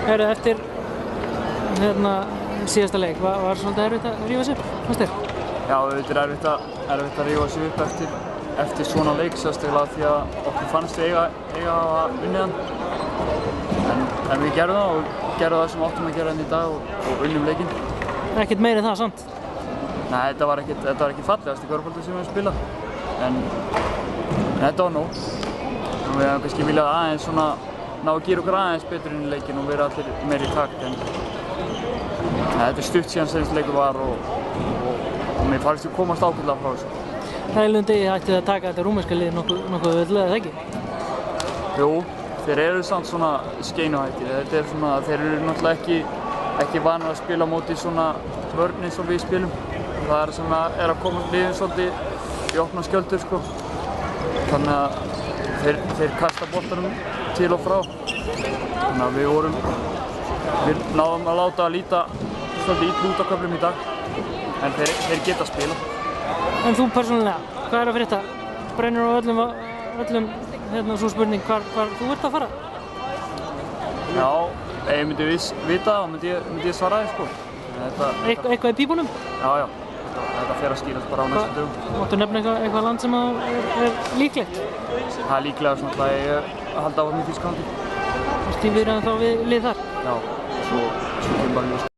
Heyrðu, eftir síðasta leik, var svolítið erfitt að rífa sig upp, fannst þér? Já, auðvitað er erfitt að rífa sig upp eftir svona leik, sérstaklega því að okkur fannst við eiga að hafa unnið hann. En við gerðum það og gerðum það sem áttum að gera hann í dag og unnum leikinn. Ekkert meira en það, samt? Nei, þetta var ekki fallegasti körfubolti sem við höfum spilað. En þetta var nóg. Við hefum kannski viljað aðeins svona ná að gera okkur aðeins betur inn í leikinn og vera allir meira í takt. En þetta er stutt síðan senast leikur var og mér fannst við komast ágætlega frá þessu. Þælum degi ættu þið að taka þetta rúmenska lið nokkuð auðvitað, eða ekki? Jú, þeir eru samt svona skeinuhættir. Þeir eru náttúrulega ekki vanir að spila á móti svona vörn eins og við spilum. Það er sem að koma liðin svolítið í opna skjöldur, sko. Þannig að þeir kasta boltanum til og frá. Þannig að við náðum að láta að líta svolítið illa út á köflum í dag. En þeir geta að spila. En þú persónulega, hvað er að frétta? Brennur á öllum svo spurning hvar þú ert að fara? Já, ef ég myndi vita það, myndi ég svara því, sko. Eitthvað í pípunum? Já. Þetta fer að skýrast bara á næstu dögum. Máttu nefna eitthvað land sem er líklegt? Það er líklega svona að ég halda áfram í Þýskalandi. Varstu í viðræðum þá við lið þar? Já, svo kemur bara ljós.